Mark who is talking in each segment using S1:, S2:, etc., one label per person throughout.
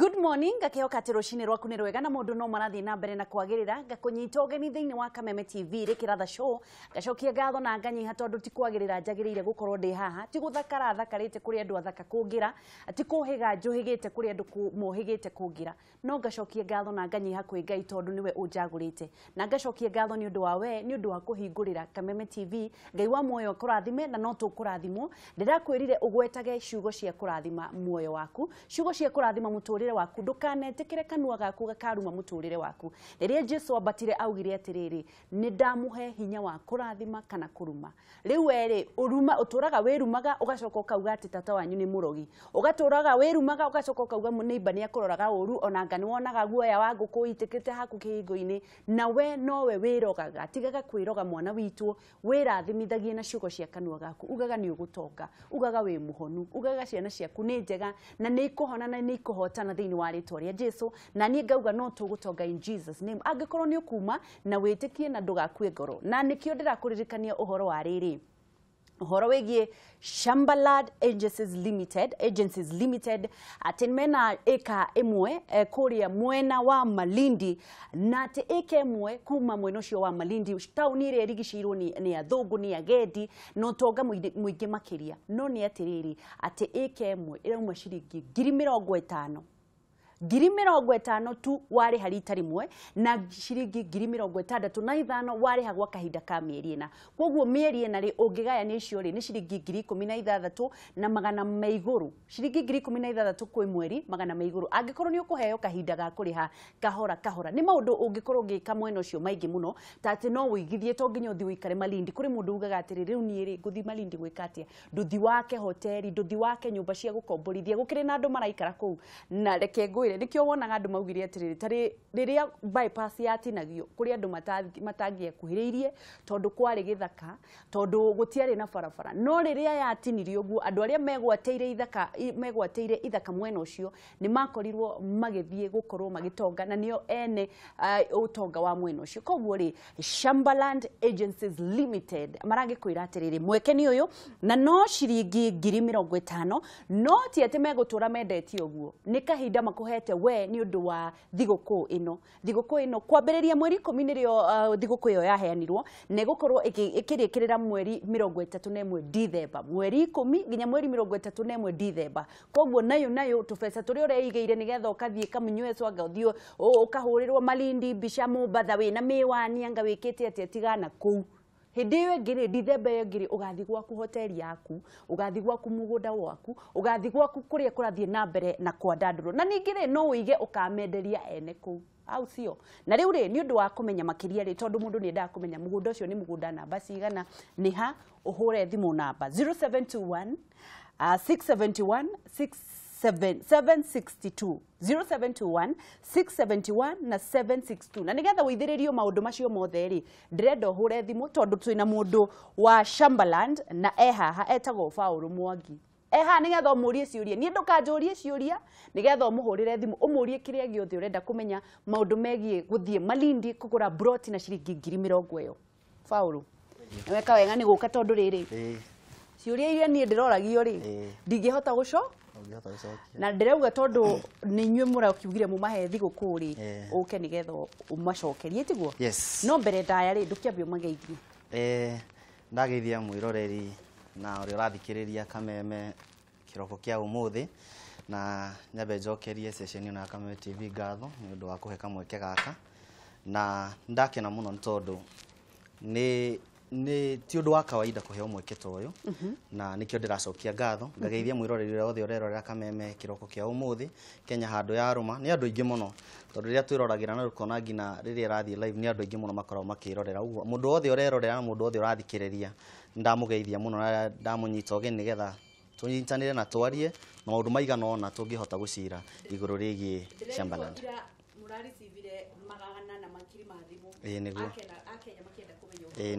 S1: Good morning, gakehoka tiroshini rwaku ni rwega na mundu no marathi na mbere na kwagirira ngakunyita ugeni thiini wa Kameme TV rikiratha show gacokia ngatho na nganyiha tondu ti kwagirira njagirire gukorwo ndi haha ti guthakara thakarite kuri andu athaka kungira ati kuhiga njuhigite kuri andu mohigite kungira no gacokia ngatho na nganyiha kwi Ngai tondu niwe unjagurite na gacokia ngatho ni undu wa we ni undu wa kuhingurira Kameme TV Ngai wa muoyo kurathime na no tukurathimwo ndirakwirire ugwetage ciugo cia kurathima muoyo waku ciugo cia kurathima muturire waku ndukanetikire kanua gaku gakaruma muturire waku riria Jesu abatire augire atiriri ni ndamuhe hinya wa kurathima kana kuruma riu eri uruma uturaga wirumaga ugacoka ukauga ati tata wanyu ni murogi ugaturaga wirumaga ugacoka ukauga neighbor ni akuroraga uru ona ngani wonaga guoya wa nguku itikite haku kihingo-ini na we nowe wirogaga tigaga kwiroga mwana witu wirathimithagie na ciugo cia kanua gaku ugaga ni ugutonga ugaga wi muhonu ugaga ciana ciaku ni njega na ni ikuhona na ni ikuhotana thiini wa ritwa ria Jesu na ni ngauga no tugutonga in Jesus name angikorwo ni ukuma na witikie na ndugakue ngoro na nikio ndirakuririkania uhoro wa riri uhoro wigie Shambalad Agencies Limited atenmena eka emwe kuria mwena wa Malindi na te eka emwe kuma mwena ucio wa Malindi tauni ire rigicirwo ni athungu ni agedi no tonga muingi makiria no ni atiriri ati eka emwe irauma ciringi 50,000 50,000 tu wari harita rimwe na ciringi 65,000 wari hagwa kahinda ka mieri ina koguo mieri ina ri ungigaya ni cio ri ni ciringi 16,000 na magana maiguru ciringi 16,000 kwa mweri magana maiguru angikorwo ni ukuheo kahinda ga kuriha kahora ni maundu ungikorwo ngika mwena ucio maingi muno tati no wigithie to nginya uthi wikare Malindi kuri mundu ugaga atiri riu ni ri guthi Malindi gwikatia nduthi wake hoteli nduthi wake nyumba cia gukomborithia gukire na andu maraikara ku na reke ngwire nikio wonaga andu maugire atiriri tari riria bypass yatinagio kuri andu matangie kuhiriirie tondu kwari githaka tondu gutiari na barabara no riria yatinirio guo andu aria megwateire ithaka mwena ucio ni makorirwo magithie gukorwo magitonga na nio ene utonga wa mwena ucio koguo ri Shambalad Agencies Limited maragikwira atiriri mweke ni uyu na no ciringi 50,000 no ti ati megutura mendetio guo ni kahinda makuhete we ni undu wa thiguku ino kwambiriria mweri 10 nirio thiguku iyo yaheanirwo ne gukorwo ikirikirira mweri 31 December mweri 10 nginya mweri 31 December koguo nayo tubesa turi ureigeire nigetha ukathie kamunywe swanga uthio ukahurirwo Malindi Bisha Mumbatha wina miwani anga wikite ati tigana ku hindi iyo ngiri December iyo ngiri ugathi gwaku hoteli yaku ugathi gwaku mugunda waku ugathi gwaku kuria kurathie na mbere na kwandanduro na ningire no uige ukamenderia ene ku au sio na riu ri ni undu wa kumenya makiria ri tondu mundu ni nda kumenya mugunda ucio ni mugunda namba cigana ni ha uhure thimu namba 0721 671 762 0721 671 na 762 na nigetha withiririo maundu macio mothe ri ndirenda uhure thimu tondu twina mundu wa Shambalad na haha etagwo Paul Mwangi nigetha umurie ciuria ni ndukanjurie ciuria nigetha umuhurire thimu umurie kiria giothe urenda kumenya maundu megie guthie Malindi kugura broti na ciringi 50,000 Paul weka wega ni guka tondu riri ciuria iria ni ndiroragio ri ndingihota guco na ndirauga tondu ni nywe murakiugire mu mahe thiguku ri uke nigetha umacokerie tiguo no mbere ndaya ri ndukiambia mageithie
S2: ndageithia mwiroreri na uri urathikiriria Kameme kiroko kia umuthi na nyabe njokerie session ino ya Kameme TV ngatho ni undu wa kuhe kamweke gaka na ndakena muno tondu ni ti undu wa kawaida kuhe mweke toyo na nikio ndiracokia ngatho ngageithia mwiroreri othe urerorera Kameme kiroko kia umuthi Kenya handu ya ruma ni andu ingi muno tondu riria twirораgira na rukona ngina riria rathie live ni andu ingi muno makorwo makirorera uguo mundu othe urerorera na mundu othe urathikiriria ndamugeithia muno na ndamunyita ogeni nigetha tunyitanire na twarie na maundu maigana ona tungihota gucira iguru rigi Shambalad
S1: murari civile magana na makiri mathimu
S2: niguo
S1: akenya makienda kumenya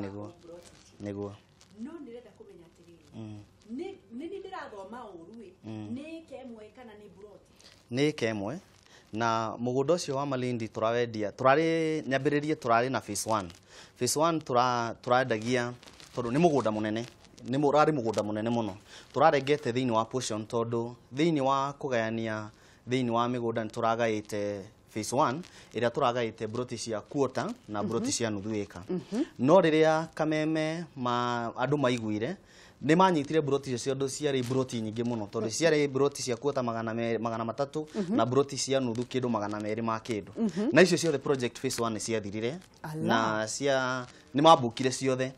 S2: niguo
S1: no ndirenda kumenya atiriri ni ndirathoma urui ni kemwe kana ni broti
S2: ni kemwe na mugunda ucio wa Malindi turawendia turari nyambiririe turari na phase 1 turaendagia tondu ni mugunda munene ni mugunda munene muno turarengete thiini wa portion tondu thiini wa kugayania thiini wa migunda nturagaite phase 1 ira turagaite broti cia quarter na broti cia nuthu eka no riria kameme andu maiguire ni manyitire broti cio ndo ciari broti nyingi muno tondu ciari broti cia quarter 300 na broti cia nuthu kindu 200 ma kindu na icio ciothe project phase 1 ni ciathirire na ni mabukire ciothe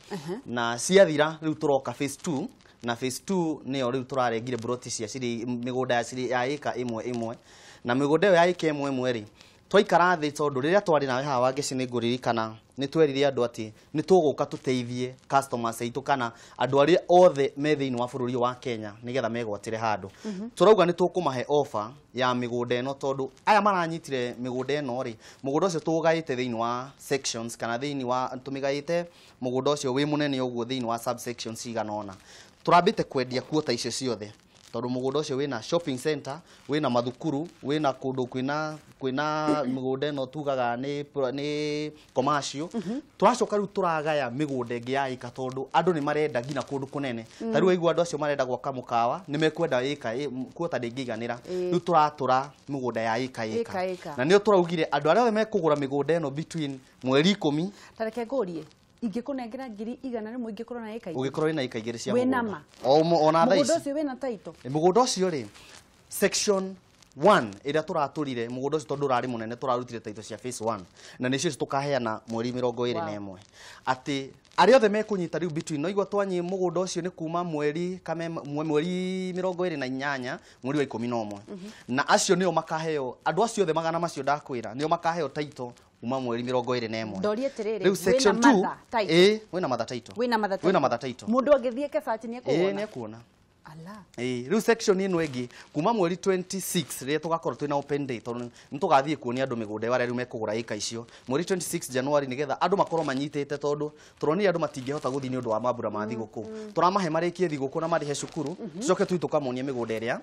S2: na ciathira riu turoka phase 2 na phase 2 niyo riu turarengire broti cia ciri migunda ya eka imwe na migunda ya eka imwe ri twaikara thi tondu riria twari nawe haha wangeci ni nguririkana ni twerire andu ati ni tuguka tuteithie customers aitu kana andu aria othe me thiini wa bururi wa Kenya nigetha megwatire handu turauga ni tukumahe offer ya migunda eno tondu aya maranyitire migunda eno ri mugunda ucio tugaite thiini wa sections kana thiini wa tumigaite mugunda ucio wi munene uguo thiini wa subsections iganona turambite kwendia kuota icio ciothe tondu mugunda ucio wina shopping center wina mathukuru wina kundu kwina migunda eno tugaga ni commercial turacoka riu turagaya migunda ingi ya ika tondu andu ni marenda ngina kundu kunene tariu aigua andu acio marenda gwaka mukawa ni mekwenda ika kuota ndingiganira riu turatura migunda ya ika na nio turaugire andu aria mekugura migunda eno between mweri 10
S1: tareke ngurie ingikunengera ngiri igana rimwe ingikorwo na eka
S2: ugikorwo na eka igiri cia
S1: mugunda
S2: ona thaa ici
S1: mugunda ucio wina taito
S2: mugunda ucio ri section 1 ira turaturire mugunda ucio tondu rari munene turarutire taito cia phase 1 na nicio tukaheana mweri 21 ati aria othe mekunyita riu between no igwa twanyi mugunda ucio ni kuma mweri mweri 28 mweri wa 11 na acio nio makaheo andu acio othe magana macio ndakwira nio makaheo taito uma mweri 21
S1: ndorie tiriri
S2: riu section 2 wina matha taito
S1: wina matha taito mundu angithie kebati ni ekuona
S2: ni ekuona
S1: ala
S2: riu section ino ingi kuma mweri 26 ria tugakorwo twina open day tondu nitugathie kuonia andu migunda wale riu mekugura ika icio mweri 26 January nigetha andu makorwo manyitite tondu turonire andu matingihota guthi ni undu wa mabura ma thiguku turamahe marikie thiguku na marihe cukuru tucoke tuitukamonia migunda iria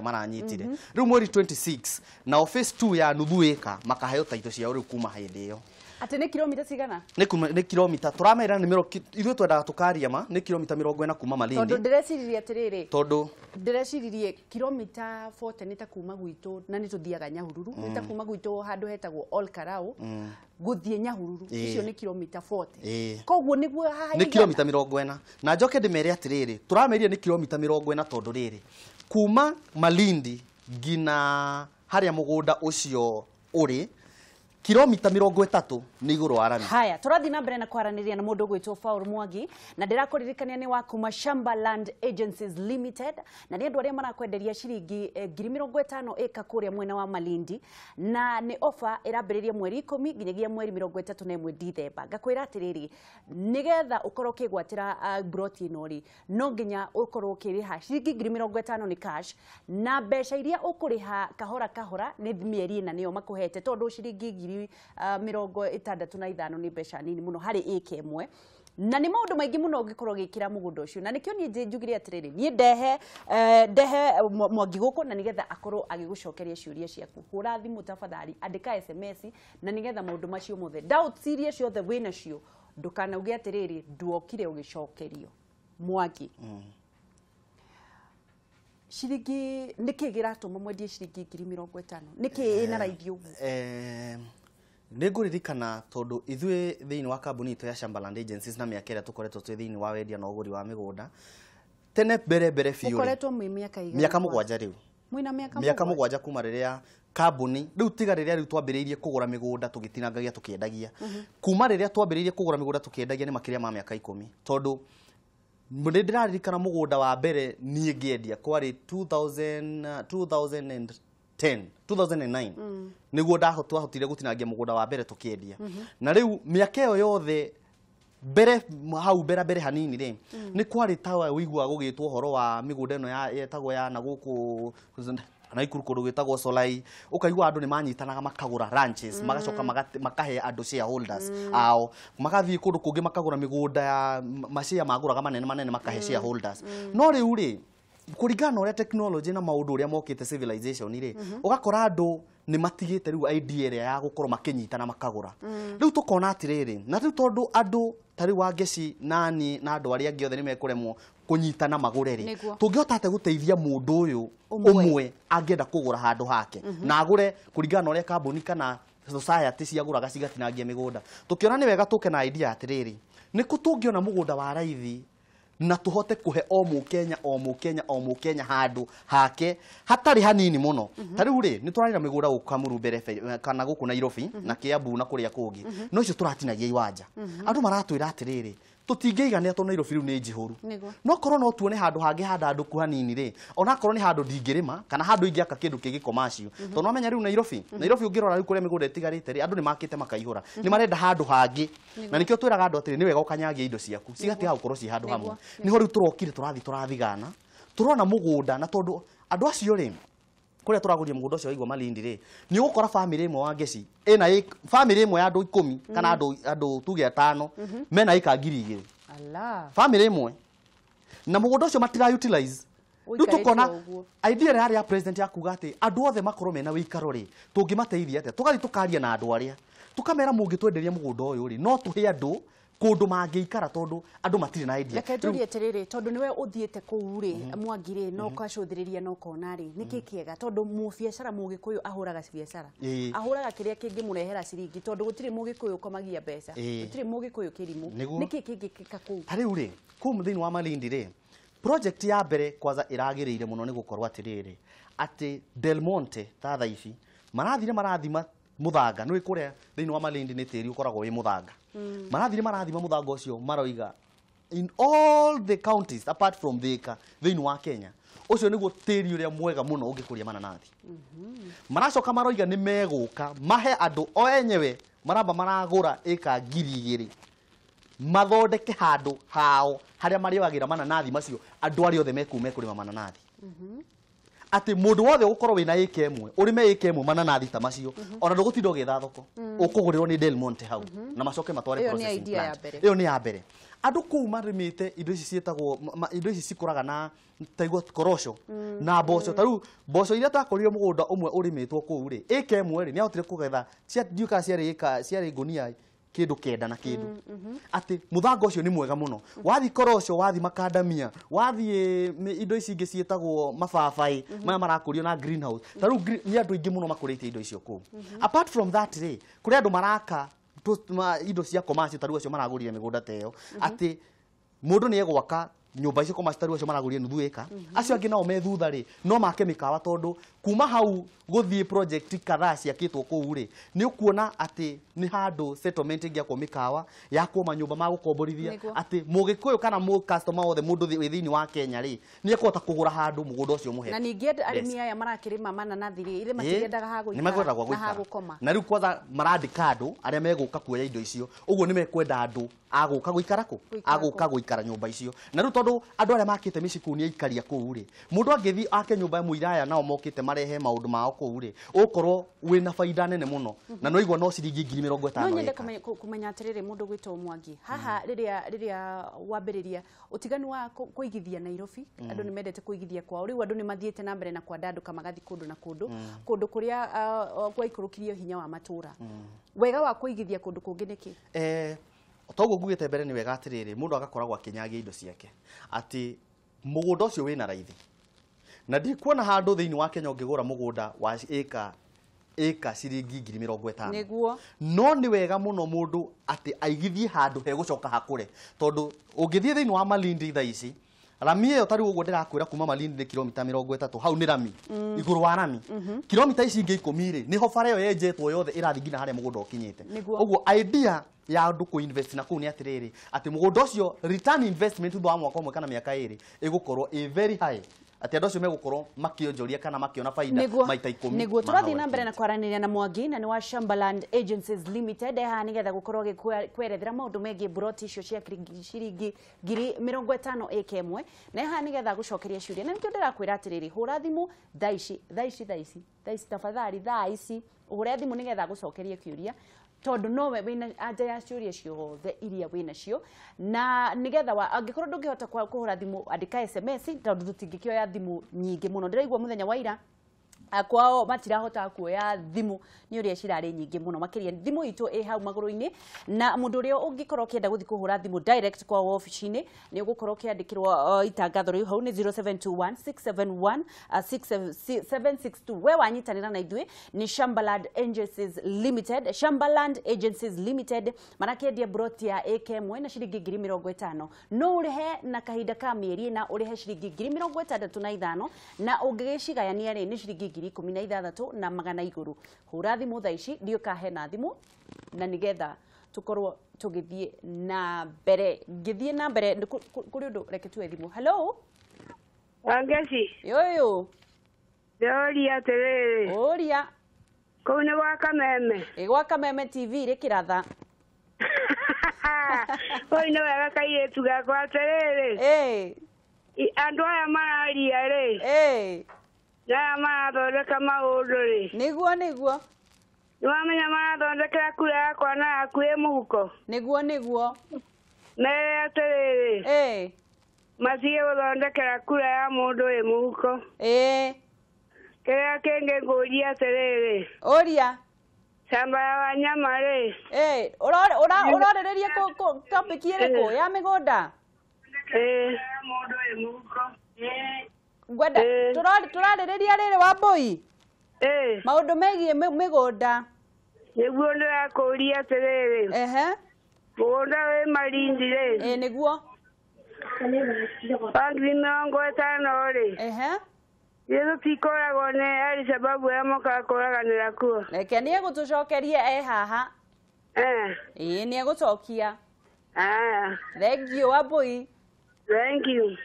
S2: maranyitire riu mweri 26 na office 2 ya nuthu eka makaheo taito cia riu kuma hindi iyo
S1: ati ni kilomita cigana
S2: ni kilomita turamera ni ithu twendaga tukaria ma ni kilomita 40 kuma Malindi
S1: tondu ndireciria atiriri
S2: tondu
S1: ndirecirie kilomita 40 ni ta kuma gwitu na ni tuthiaga Nyahururu ni ta kuma gwitu handu hetagwo Olkarau guthie Nyahururu icio ni kilomita 40 koguo niguo haha
S2: ni kilomita 40 na njoke ndimere atiriri turameria ni kilomita 40 tondu riri kuma Malindi ngina haria mugunda ucio uri kilomita 30 ni iguru wa rami.
S1: Haya, turathi na mbere na kwaraniria na mundu gwitwo Paul Mwangi na ndirakuririkania ni wa kuma Shamba Land Agencies Limited na ni andu aria marakwenderia ciringi 50,000 eka kuria mwena wa Malindi na ni offer irambiriria mweri 10 nginyagia mweri 31 Dithemba. Ngakwira atiriri nigetha ukorwo kigwatira broti nori no nginya ukorwo kiriha ciringi 50,000 ni cash na mbeca iria ukuriha kahora ni mieri na niyo makuhete tondu ciringi 65 ni mbeca nini muno hari eka imwe na ni maundu maingi muno ngikorwo gikira mugunda ucio na nikio ni njugire atiriri ni ndehe Mwangi guku na nigetha akorwo agigucokeria ciuria ciaku hura thimu tafadhali andika SMS na nigetha maundu macio mothe doubt serious ciothe wina cio ndukanauge atiriri nduokire ugicokerio Mwangi ciringi niki giratuma mwendie ciringi 50,000 niki ina raithi ugu
S2: Niguririkana tondu ithue thiini wa kambuni ito ya Shamba Land Agencies na miaka ira tukoretwo twi thiini wa wendia na uguri wa migunda tene bere fiu
S1: ukoretwo mwi miaka igana
S2: miaka 7 riu
S1: mwina miaka
S2: 7 kuma riria kambuni riu tiga riria riu twambiriirie kugura migunda tugitinangagia tukiendagia kuma riria twambiriirie kugura migunda tukiendagia ni makiria ma miaka 10 tondu ndiraririkana mugunda wa mbere nie ngiendia kwari 2009 niguo ndahotire gutinangia mugunda wa mbere tukiendia na riu miaka iyo yothe mbere hau mbere hanini ri ni kwari tawa wigua gugitwo horo wa migunda eno yetagwo ya na guku na ikuru kundu gwitagwo Solai ukaigua andu ni manyitanaga makagura ranches magacoka makahe andu shareholders ao magathie kundu kungi makagura migunda ya mashia maguraga manene makahe shareholders no riu ri kuringana uria technology na maundu uria mokite civilization ri ugakora andu
S3: nĩ matigĩte rĩu idea ĩrĩa ya gũkorwo makĩnyitana makagũra rĩu tũkona atĩrĩrĩ na rĩu tondũ andũ tarĩ wa Ngeci nani na andũ arĩa angĩ othe nĩ mekũremwo kũnyitana magũre rĩ tũngĩhota atĩ gũteithia mũndũ ũyũ ũmwe angĩenda kũgũra handũ hake na agũre kũringana na ũrĩa kambuni kana society ciagũraga cigatinangia mĩgũnda tũkĩona nĩ wega tũke na idea atĩrĩrĩ nĩkũ tũngĩona mũgũnda wa raithi na tuhote kuhe o Mũkenya handũ hake hatarĩ hanini mũno ta rĩu rĩ nĩ tũrarĩra mĩgũnda gũkũ Kamuru mbere kana gũkũ Nairobi na Kiambu na kũrĩa kũngĩ no icio tũratinagia iwanja andũ maratwĩra atĩrĩrĩ tũtingĩigania tondũ Nairobi rĩu nĩ njihũru no korwo no tuone handũ hangĩ handandũku hanini rĩ ona korwo nĩ handũ ndingĩrĩma kana handũ ingĩaka kĩndũ kĩngĩ commercial tondũ wamenya rĩu Nairobi ũngĩrora rĩu kũrĩa mĩgũnda ĩtigarĩte rĩ andũ nĩ makĩte makaihũra nĩ marenda handũ hangĩ na nĩkĩo twĩraga andũ atĩrĩ nĩ wega ũkanyagia indo ciaku cigatiga gũkorwo ci handũ hamwe nĩho rĩu tũrokire tũrathigana tũrona mũgũnda na tondũ andũ acio rĩ kũrĩa tũragũria mũgũnda ũcio waigua Malindi rĩ nĩ ũgũkora family ĩmwe wa Ngeci ĩna family ĩmwe ya andũ 10 kana andũ tuge 5 mena ĩka 2,000 family ĩmwe na mũgũnda ũcio matira utilize rĩu tũkona idea yarĩ ya president ya kuga atĩ andũ othe makorwo mena wĩikaro rĩ tũngĩmateithia atĩa tũgathiĩ tũkaria na andũ arĩa tũkamera mũngĩtwenderia mũgũnda ũyũ rĩ no tũhe andũ kũndũ mangĩikara tondũ andũ matirĩ na idea
S1: reke tũrie atĩrĩrĩ tondũ nĩwe ũthiĩte kũu rĩ Mwangi rĩ no ũkacũthĩrĩria no kona rĩ nĩkĩ kĩega tondũ mũbiacara Mũgĩkũyũ ahũraga biacara ahũraga kĩrĩa kĩngĩmũrehera ciringi tondũ gũtirĩ Mũgĩkũyũ ũkomagia mbeca gũtirĩ Mũgĩkũyũ kĩrimũ nĩkĩ kĩngĩkĩka kũu
S3: ta rĩu rĩ kũu thĩinĩ wa Malindi rĩ project ya mbere kwanza ĩragĩrĩire mũno nĩ gũkorwo atĩrĩrĩ atĩ Del Monte ta thaa ici marathima mũthanga nĩ kũrĩa thĩinĩ wa Malindi nĩ tĩri ũkoragwo wĩ mũthanga marathima mũthanga ũcio maroiga in all the counties apart from Thika thĩinĩ wa Kenya ũcio nĩguo tĩri ũrĩa mwega mũno ũngĩkũria mananathi maracoka maroiga nĩ megũka mahe andũ o enyewe maragũra ĩka 2,000 mathondeke handũ hao harĩa marĩogagĩra mananathi macio andũ arĩa othe mekũrĩma mananathi ati mũndũ wothe ũgũkorwo wĩna ĩka ĩmwe ũrĩme ĩka ĩmwe mananathi ta macio ona ndũgũtinda ũgĩtha thoko ũkũgũrĩrwo nĩ Del Monte hau na macoke matware processing plant ĩyo nĩ ya mbere andũ kũu marĩmĩte indo ici ciĩtagwo indo ici cikũraga na taigua korosho na mboco ta rĩu mboco iria twakũrire mũgũnda ũmwe ũrĩmĩtwo kũu rĩ ĩka ĩmwe rĩ nĩ ahotire kũgetha ndiuka ciarĩ ngũnia kĩndũ 9 na kĩndũ atĩ mũthanga ũcio nĩ mwega mũno wathi korosho wathi makandamia wathi indo ici ingĩ ciĩtagwo mababaĩ maya marakũrio na greenhouse ta rĩu nĩ andũ aingĩ mũno makũrĩtie indo icio kũu apart from that rĩ kũrĩ andũ maraka indo cia commercial ta rĩu acio maragũrire mĩgũnda ta ĩyo atĩ mũndũ nĩ egwaka nyũmba icio commercial ta rĩu acio maragũrire nuthu ĩka acio angĩ nao me thutha rĩ no make mĩkawa tondũ kuma hau gũthiĩ project kadhaa ciakĩtwo kũu rĩ nĩ ũkuona atĩ nĩ handũ settlement ĩngĩakwo mĩkawa yakwo manyũmba ma gũkomborithia atĩ Mũgĩkũyũ kana customer wothe mũndũ wĩ thĩinĩ wa Kenya rĩ nĩ ekũhota kũgũra handũ mũgũnda ũcio mũhe
S1: na ningĩ arĩmi aya marakĩrĩma mananathi rĩ ile matiendaga ha gũikara
S3: na rĩu kwanza marandĩka andũ arĩa megũka kuoya indo icio ũguo nĩ mekwenda andũ agũka gũikara kũ agũka gũikara nyũmba icio na rĩu tondũ andũ arĩa makĩte mĩciĩ kũu nĩ aikaria kũu rĩ mũndũ angĩthiĩ ake nyũmba ya mũiraya nao mokĩte marehe maũndũ mao kũu rĩ ũkorwo wĩna faida nene mũno na no igwa no ciringi 50,000
S1: no nyende kũmenya atĩrĩrĩ mũndũ gwĩtwo Mwangi haha rĩrĩa wambĩrĩria ũtiganu wa kũigithia Nairobi andũ nĩ mendete kũigithia kwao rĩu andũ nĩ mathiĩte na mbere na kwandandũka magathi kũndũ na kũndũ kũrĩa gwaikũrũkirio hinya wa matũra wega wa kũigithia kũndũ kũngĩ nĩkĩ
S3: toguo ngugĩte mbere nĩ wega atĩrĩrĩ mũndũ agakoragwo akĩnyagia indo ciake atĩ mũgũnda ũcio wĩna raithi na ndikuona handũ thĩinĩ wa Kenya ũngĩgũra mũgũnda wa ĩka ciringi 50,000
S1: nĩguo
S3: no nĩ wega mũno mũndũ atĩ aigithie handũ hegũcoka hakũre tondũ ũngĩthiĩ thĩinĩ wa Malindi thaa ici rami ĩyo tarĩ ũguo ndĩrakwĩra kuma Malindi nĩ kilomita 30 hau nĩ rami igũrũ wa rami kilomita ici ingĩ 10 rĩ niho bara ĩyo yenjetwo yothe ĩrathiĩ nginya harĩa mũgũnda ũkinyĩte ũguo idea ya andũ kũ-invest na kũu nĩ atĩrĩrĩ atĩ mũgũnda ũcio return investment thutha wa mwaka ũmwe kana mĩaka 2 ĩgũkorwo very high ati andũ acio megũkorwo makĩonjoria kana makĩona faida maita 10
S1: nĩguo tũrathiĩ na mbere na kwaranĩria na Mwangi na nĩ wa Shambaland Agencies Limited haha nĩgetha gũkorwo gĩkwerethera maũndũ megiĩ broti icio cia ciringi 50,000 ĩka ĩmwe na haha nĩgetha gũcokeria ciũria na nĩkĩo ndĩrakwĩra atĩrĩrĩ hũra thimũ thaa ici tafadhali thaa ici ũhũre thimũ nĩgetha gũcokeria kĩũria tondũ nowe wĩna anja ya ciũria ciothe iria wĩna cio na nĩgetha angĩkorwo ndũngĩhota kũhũra thimũ andĩka SMS tondũ tũtingĩkĩoya thimũ nyingĩ mũno ndĩraigua mũthenya wa ira kwao matirahota kuoya thimu ni uria cirari nyingi muno makiria thimu itu hau maguru-ini na mundu uria ungikorwo kienda guthi kuhura thimu direct kwa office-ini ni ugukorwo kiandikirwo itangatho riu hau ni 0721671662 we wanyitanira na ithui ni Shambaland Agencies Limited. Shambaland Agencies Limited marakendia broti ya AK1 na ciringi 50,000 no urehe na kahinda ka mieri na urehe ciringi 65,000 na ungigicigayania ri ni ciringi 16,000 na magana iguru. Hura thimu thaa ici ndio kahe na thimu na nigetha tukorwo tugithie na mbere ngithie na mbere kuri undu reke tuwe thimu. Hello
S4: Angeci
S1: yoyo
S4: Yoria tere
S1: oria
S4: kone wa kameme
S1: gwa Kameme TV ri kiratha
S4: oi no wega kaire tuga kwa tere andu aya mararia ri ya mathondeka maundu ri
S1: niguo
S4: niwamenya mathondekera kura yakwa na yaku ĩ mũhuko
S1: niguo
S4: mere atĩrĩrĩ matige gũthondekera kura ya mũndũ ĩ mũhuko kĩrĩa kĩngĩ ngũria atĩrĩrĩ
S1: oria
S4: shamba ya wanyama rĩ
S1: ũrorĩrĩrie topic ĩrĩkũ ya mĩgũnda
S4: mũndũ ĩ mũhuko
S1: ngwenda tũrarĩrĩria rĩrĩ Wambui maũndũ megiĩ mĩgũnda
S4: nĩguo ndĩrakũria atĩrĩrĩ mũgũnda wĩ Malindi rĩ
S1: nĩguo
S4: bangi 50 rĩ Yesu tikoragwo nĩ Al-Shabaab ya moka kũraganĩra kuo
S1: reke nĩ egũtũcokerie haha nĩ egũcokia thank you Wambui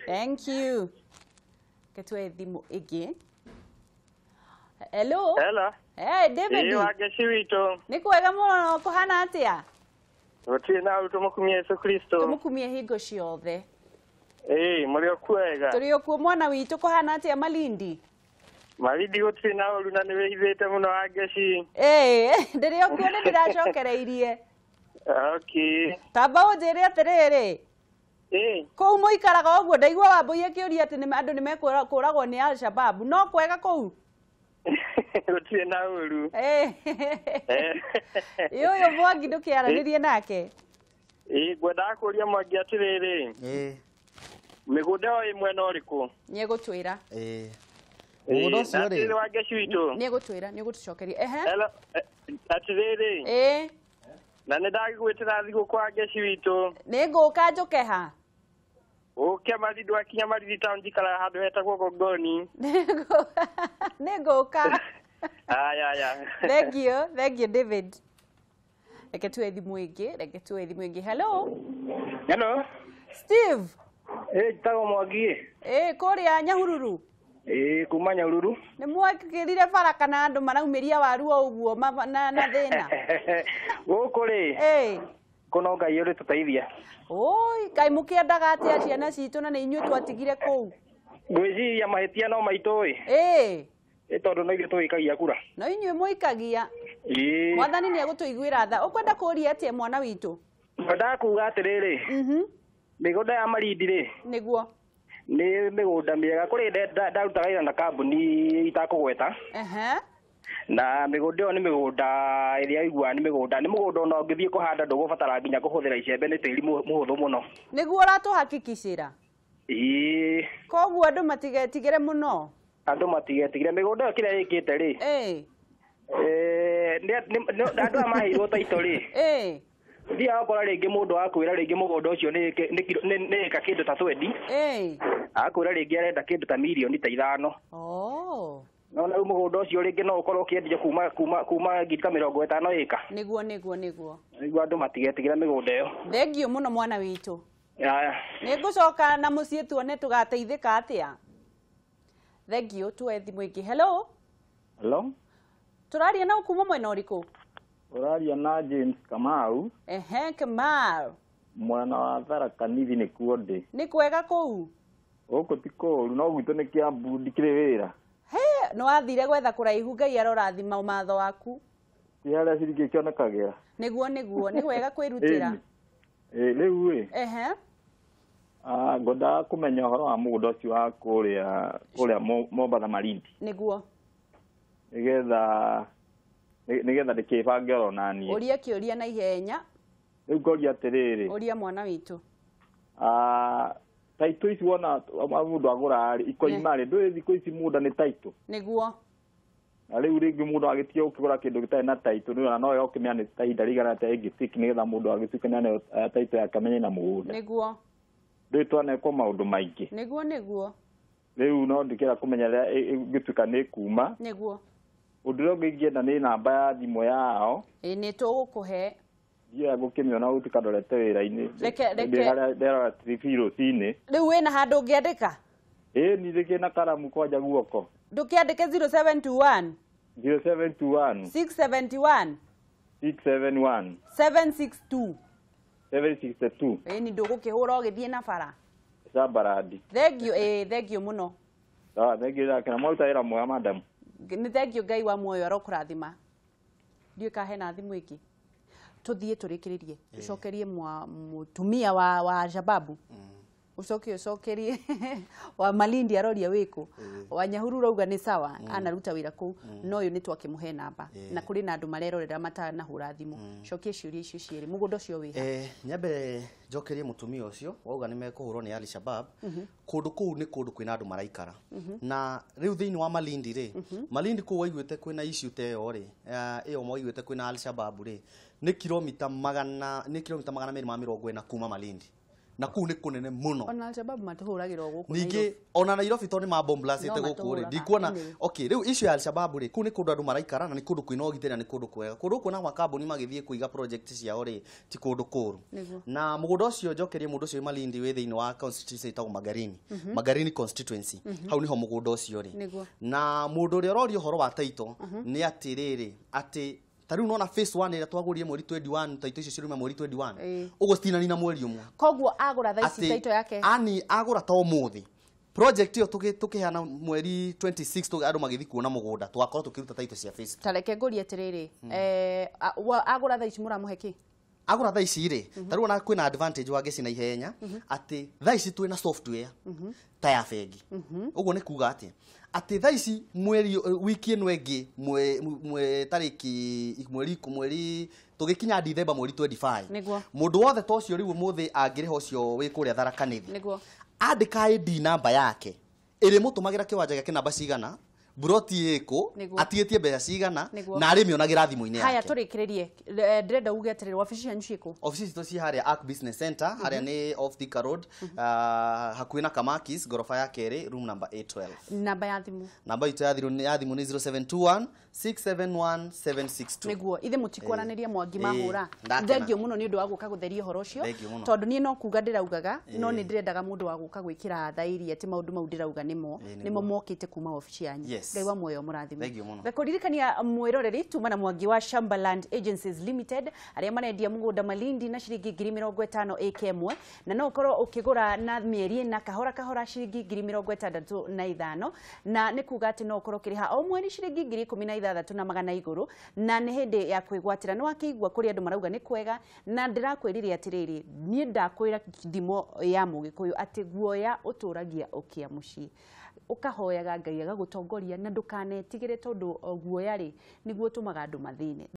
S1: thank you ketwe thimu ĩngĩ. Hello David
S5: Wangeci witũ
S1: nĩ kwega mũno kũhana atĩa
S5: gũtirĩ na ũru tũmũkumie Yesu Kristo
S1: tũmũkumie hingo ciothe
S5: mũrĩ o kwega
S1: tũrĩ o kuo mwana witũ kũhana atĩa Malindi
S5: gũtirĩ na ũru na nĩ wĩhithĩte mũno Wangeci
S1: ndĩrĩ o kuo nĩ ndĩracokereirie tamba ũnjĩre atĩrĩrĩ kũu mũikaraga ũguo ndaigua Wambui akĩũria atĩ andũ nĩ mekũragwo nĩ Al-Shabaab no kwega kũu
S5: gũtirĩ na ũru
S1: ũyũ Mwangi ndũkĩaranĩrie nake
S5: ngwendaga kũria Mwangi atĩrĩrĩ mĩgũnda ĩyo ĩ mwena ũrĩkũ
S1: nĩ egũtwĩra
S3: mũgũnda ũcio rĩ
S5: Wangeci witũ
S1: nĩ egũtwĩra nĩ egũtũcokeria
S5: atĩrĩrĩ na nĩ ndagĩgwĩtĩra thigũkũ Wangeci witũ
S1: nĩ ngũka njũke ha
S5: ũke Malindi wakinya Malindi town njikara handũ hetagwo Gongoni
S1: nĩ ngũka thank you David reke tuwe thimu ĩngĩ hello Steve
S5: njĩtagwo Mwangi
S1: kũrĩa Nyahururu
S5: kuma Nyahururu
S1: nĩ mwakĩrire bara kana andũ maraumĩria waru o ũguo na thĩna
S5: gũkũ rĩ kũno Ngai ũrĩ tũteithia
S1: Ngai mũkĩendaga atĩa ciana citũ na nĩ inyuĩ twatigire kũu
S5: ngwĩciria mahĩtia no maitũ tondũ no ithuĩ tũgĩikagia kura
S1: no inyuĩ mũikagia Mwathani nĩ egũtũiguĩra tha ũkwenda kũũria atĩa mwana witũ
S5: ngwendaga kuuga atĩrĩrĩ mĩgũnda ya Malindi rĩ
S1: nĩguo
S5: nĩ mĩgũnda mĩega kũrĩ ndarutaga wĩra na kambuni itakũgweta na mĩgũnda ĩyo nĩ mĩgũnda ĩrĩa aigua nĩ mũgũnda ona ũngĩthiĩ kũhanda ndũgũbatara nginya kũhũthĩra icembe nĩ tĩri mũhũthũ mũno
S1: nĩguo ũratũhakikicĩra koguo andũ matigetigĩre mũno
S5: mĩgũnda ĩyo kĩrĩa ĩkĩte rĩ andũ aya maheirwo taitũ rĩ thiaga gũkora rĩngĩ mũndũ akwĩra rĩngĩ mũgũnda ũcio nĩ ĩka kĩndũ ta 20 akwĩra rĩngĩ arenda kĩndũ ta mirioni ta 5 no na mũgũnda ũcio rĩngĩ no ũkorwo ũkĩendio kuma ngiri 50 ĩka
S1: nĩguo
S5: nĩguo andũ matigetigĩra mĩgũnda ĩyo
S1: thengio mũno mwana witũ nĩ ngũcoka na mũciĩ tuone tũgateithĩka atĩa thengio tuwe thimũ ĩngĩ hello tũraria na kuma mwena ũrĩkũ
S6: Uraria na James Kamau
S1: Kamau
S6: mwana wa Tharaka Nithi nĩ kuo ndĩ
S1: nĩ kwega kũu
S6: gũkũ ti kũũru no gwitũ nĩ Kĩambu ndikĩrĩ wĩra
S1: nĩ wathire gwetha kũraihu Ngai arorathima matho waku
S6: ti harĩa ciringi kĩonekagĩra
S1: nĩguo nĩ wega kwĩrutĩra
S6: rĩu ngwendaga kũmenya ũhoro wa mũgũnda ũcio wa kũrĩa Mombatha Malindi
S1: nĩguo
S6: nigetha ndikibange ona nie
S1: uria kiuria na ihenya
S6: riu ngoria atiriri
S1: uria mwana witu
S6: taito ici wona mundu agura ari ikoimari ndui thiko ici munda ni taito
S1: niguo
S6: na riu ringi mundu agitie ukigura kindu gitari na taito ni ona no yokimya ni tahinda rigana ta ingitiki nigetha mundu agitukania na taito ya kamenye na mugunda
S1: niguo
S6: ndui twana kwa maundu maingi
S1: niguo
S6: riu no ndikira kumenya ria ngituka ni kuma
S1: niguo
S6: undu ngienda ni namba ya thimu yao
S1: ni tugukuhe
S6: ya gukimiona utikadorete wira-ini ndera trifiro cine
S1: riu wina handu ungiandika
S6: ni rike na karamu kwanja guoko
S1: ndukiandike 0721
S6: 0721
S1: 671 762 ni ndugukihura ugithie na bara
S6: sabaradi
S1: thank you muno
S6: thank you kana mwauta ira moya madam
S1: ni thank you Ngai wa muoyo arokurathima ndiye kahena thimu iki tuthie turikiririe ucokerie mutumia wa Shababu ucokerie wa Malindi aroria wiku wa Nyahuru rauga ni sawa anaruta wira ku no uyu ni twakimuhe namba na kuri na andu marerorera matana hura thimu cokie ciuria icio ciiri mugundo cio wi
S3: nyambe njokerie mutumia ucio wauga ni mekuhurwo ni Al-Shabab kundu kuu ni kundu kwina andu maraikara na riu thiini wa Malindi ri Malindi ku waiguite kwina issue te yo ri iyo waiguite kwina Al-Shabab ri ni kilomita 240 kuma Malindi na kuu ni kunene muno
S1: ona Al-Shabab matuhuragira guku
S3: ningi ona Nairobi to ni mabomb blastete guku ri ndikuona okay riu issue ya Al-Shabab ri kuu ni kundu andu maraikara na ni kundu kwina ugiteri na ni kundu kwega kundu kuna makambuni magithie kuiga project ciao ri ti kundu kuru na mugundo ucio njokerie mundu ucio Malindi we thiini wa constituency itago Magarini constituency hau niho mugundo ucio ri na mundu ri rorio horo wa taito ni atiriri ati tariu nona phase 1 ira twagurie mweri 21 taito icio ciruma mweri 21 ugustinani na mweri umwe
S1: koguo agura thaici taito yake
S3: ani agura to muthi project iyo tukihana mweri 26 andu magithi kuona mugunda twakorwo tukiruta taito cia phase
S1: tareke ngori atiriri agura thaici muramuheki
S3: agura thaici ri tariu na kwina advantage wa gesi na ihenya ati thaici twina software ta ya bengi uguo ni kuga ati thaici mweri wiki eno engi tariki mweri tugikinya Dithemba mweri 25 mundu wothe tocio riu muthi angiriha ucio wi kuria Tharaka-Nithi andika ID namba yake iri mutumagira kiwanja gake namba cigana buroti iko atigetie mbeca cigana na ari mionagira thimu-ini yake
S1: haya turikiririe ndrenda uge atiriri wabici yanyu ciko
S3: ofisi to ci haria Arc Business Center haria ni off Thika Road hakuhi na Kamakis gorofa ya keri room number 812
S1: namba ya thimu
S3: namba itu ya thimu ni 0721 671762
S1: niguo ithe mutikwaraniria mwangi mahura thengio muno ni undu wa guka gutheria horo ucio tondu ni no kuga ndiraugaga no ni ndirendaga mundu wa guka gwikira thairi ati maundu mau ndirauga nimo mokite kuma ofici yanyu Ngai wa muoyo murathime gakuririkania mwiroreri tuma na mwangi wa Shambaland Agencies Limited aria marendia mugunda Malindi na ciringi 50,000 aka na no ukorwo ukigura na mieri na kahora ciringi 65,000 na ni kuga ati no ukorwo kiriha o mweri ciringi 16,000 na magana iguru na ni hindi ya kwigwatira no akigwa kuri andu marauga ni kwega na ndirakwirire atiriri ni ndakwira thimo ya mugikuyu ati guoya uturagia ukia muci ukahoyaga Ngai agagutongoria na ndukanetigire tondu guoya ri niguo tumaga andu mathine